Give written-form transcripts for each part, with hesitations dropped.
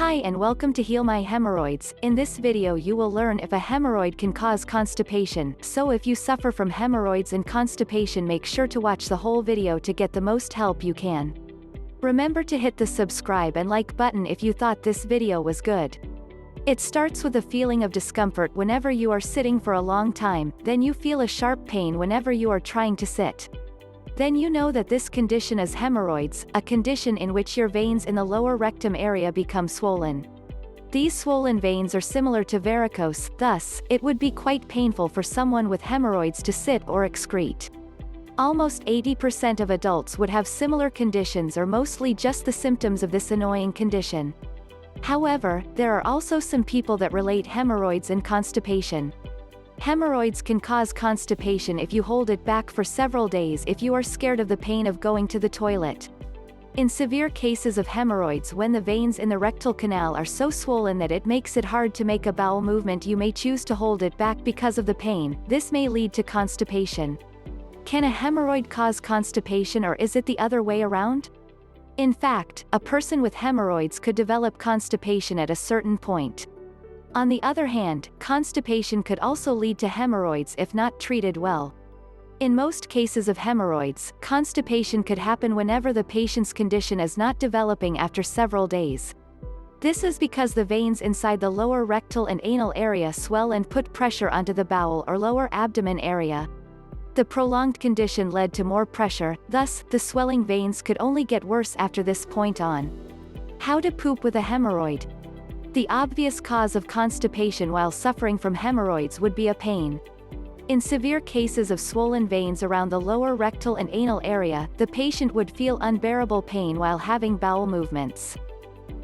Hi and welcome to Heal My Hemorrhoids. In this video you will learn if a hemorrhoid can cause constipation, so if you suffer from hemorrhoids and constipation, make sure to watch the whole video to get the most help you can. Remember to hit the subscribe and like button if you thought this video was good. It starts with a feeling of discomfort whenever you are sitting for a long time, then you feel a sharp pain whenever you are trying to sit. Then you know that this condition is hemorrhoids, a condition in which your veins in the lower rectum area become swollen. These swollen veins are similar to varicose, thus, it would be quite painful for someone with hemorrhoids to sit or excrete. Almost 80% of adults would have similar conditions or mostly just the symptoms of this annoying condition. However, there are also some people that relate hemorrhoids and constipation. Hemorrhoids can cause constipation if you hold it back for several days if you are scared of the pain of going to the toilet. In severe cases of hemorrhoids, when the veins in the rectal canal are so swollen that it makes it hard to make a bowel movement, you may choose to hold it back because of the pain. This may lead to constipation. Can a hemorrhoid cause constipation, or is it the other way around? In fact, a person with hemorrhoids could develop constipation at a certain point. On the other hand, constipation could also lead to hemorrhoids if not treated well. In most cases of hemorrhoids, constipation could happen whenever the patient's condition is not developing after several days. This is because the veins inside the lower rectal and anal area swell and put pressure onto the bowel or lower abdomen area. The prolonged condition led to more pressure, thus, the swelling veins could only get worse after this point on. How to poop with a hemorrhoid? The obvious cause of constipation while suffering from hemorrhoids would be a pain. In severe cases of swollen veins around the lower rectal and anal area, the patient would feel unbearable pain while having bowel movements.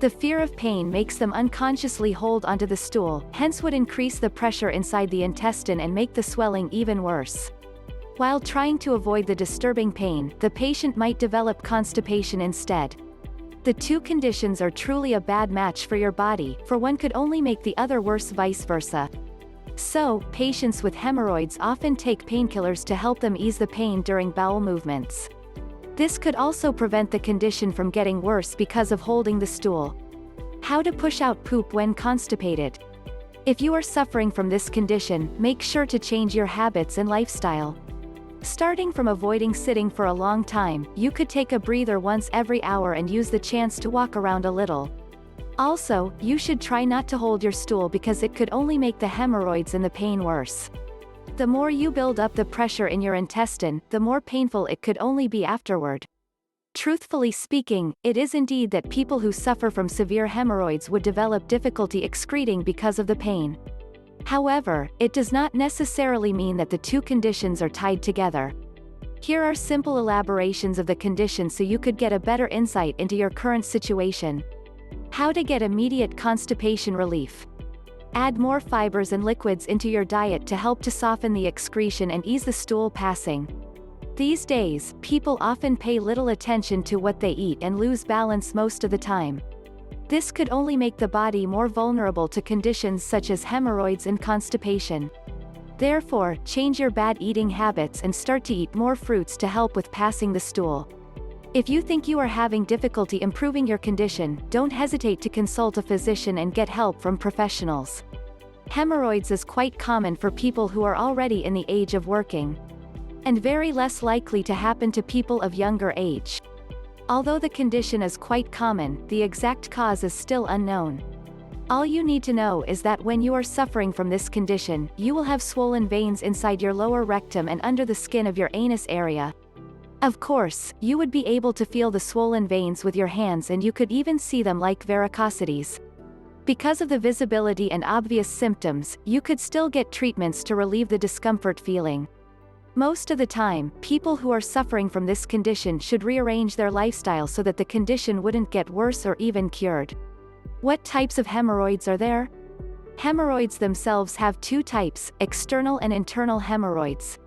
The fear of pain makes them unconsciously hold onto the stool, hence would increase the pressure inside the intestine and make the swelling even worse. While trying to avoid the disturbing pain, the patient might develop constipation instead. The two conditions are truly a bad match for your body, for one could only make the other worse, vice versa. So, patients with hemorrhoids often take painkillers to help them ease the pain during bowel movements. This could also prevent the condition from getting worse because of holding the stool. How to push out poop when constipated? If you are suffering from this condition, make sure to change your habits and lifestyle. Starting from avoiding sitting for a long time, you could take a breather once every hour and use the chance to walk around a little. Also, you should try not to hold your stool because it could only make the hemorrhoids and the pain worse. The more you build up the pressure in your intestine, the more painful it could only be afterward. Truthfully speaking, it is indeed that people who suffer from severe hemorrhoids would develop difficulty excreting because of the pain. However, it does not necessarily mean that the two conditions are tied together. Here are simple elaborations of the condition so you could get a better insight into your current situation. How to get immediate constipation relief. Add more fibers and liquids into your diet to help to soften the excretion and ease the stool passing. These days, people often pay little attention to what they eat and lose balance most of the time. This could only make the body more vulnerable to conditions such as hemorrhoids and constipation. Therefore, change your bad eating habits and start to eat more fruits to help with passing the stool. If you think you are having difficulty improving your condition, don't hesitate to consult a physician and get help from professionals. Hemorrhoids is quite common for people who are already in the age of working, and very less likely to happen to people of younger age. Although the condition is quite common, the exact cause is still unknown. All you need to know is that when you are suffering from this condition, you will have swollen veins inside your lower rectum and under the skin of your anus area. Of course, you would be able to feel the swollen veins with your hands, and you could even see them like varicosities. Because of the visibility and obvious symptoms, you could still get treatments to relieve the discomfort feeling. Most of the time, people who are suffering from this condition should rearrange their lifestyle so that the condition wouldn't get worse or even cured. What types of hemorrhoids are there? Hemorrhoids themselves have two types, external and internal hemorrhoids.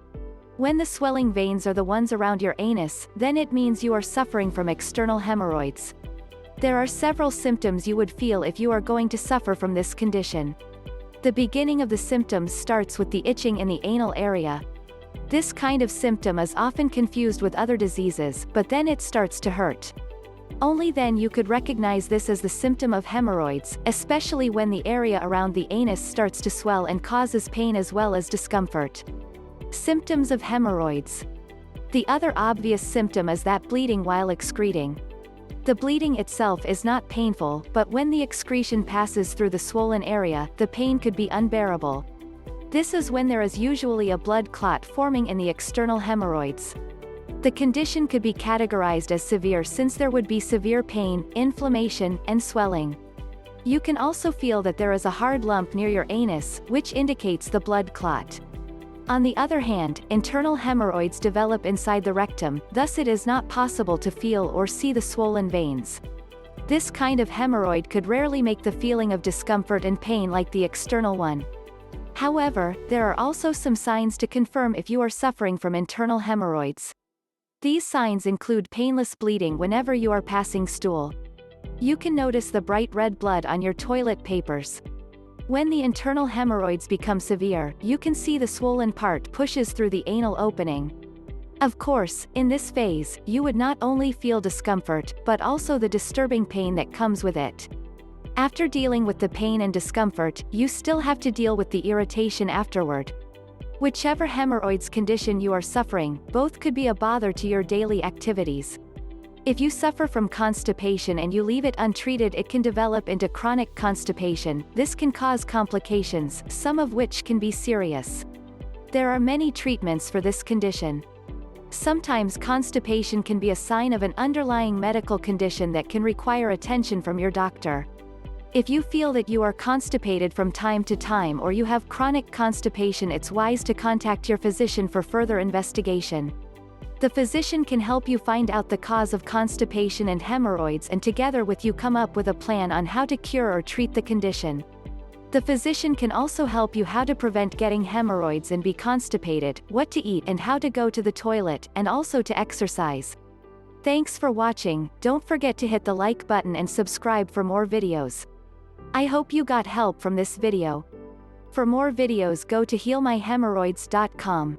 When the swelling veins are the ones around your anus, then it means you are suffering from external hemorrhoids. There are several symptoms you would feel if you are going to suffer from this condition. The beginning of the symptoms starts with the itching in the anal area. This kind of symptom is often confused with other diseases, but then it starts to hurt. Only then you could recognize this as the symptom of hemorrhoids, especially when the area around the anus starts to swell and causes pain as well as discomfort. Symptoms of hemorrhoids. The other obvious symptom is that bleeding while excreting. The bleeding itself is not painful, but when the excretion passes through the swollen area, the pain could be unbearable. This is when there is usually a blood clot forming in the external hemorrhoids. The condition could be categorized as severe since there would be severe pain, inflammation, and swelling. You can also feel that there is a hard lump near your anus, which indicates the blood clot. On the other hand, internal hemorrhoids develop inside the rectum, thus it is not possible to feel or see the swollen veins. This kind of hemorrhoid could rarely make the feeling of discomfort and pain like the external one. However, there are also some signs to confirm if you are suffering from internal hemorrhoids. These signs include painless bleeding whenever you are passing stool. You can notice the bright red blood on your toilet papers. When the internal hemorrhoids become severe, you can see the swollen part pushes through the anal opening. Of course, in this phase, you would not only feel discomfort, but also the disturbing pain that comes with it. After dealing with the pain and discomfort, you still have to deal with the irritation afterward. Whichever hemorrhoids condition you are suffering, both could be a bother to your daily activities. If you suffer from constipation and you leave it untreated, it can develop into chronic constipation. This can cause complications, some of which can be serious. There are many treatments for this condition. Sometimes constipation can be a sign of an underlying medical condition that can require attention from your doctor. If you feel that you are constipated from time to time or you have chronic constipation, it's wise to contact your physician for further investigation. The physician can help you find out the cause of constipation and hemorrhoids and together with you come up with a plan on how to cure or treat the condition. The physician can also help you how to prevent getting hemorrhoids and be constipated, what to eat and how to go to the toilet, and also to exercise. Thanks for watching. Don't forget to hit the like button and subscribe for more videos. I hope you got help from this video. For more videos, go to healmyhemorrhoids.com.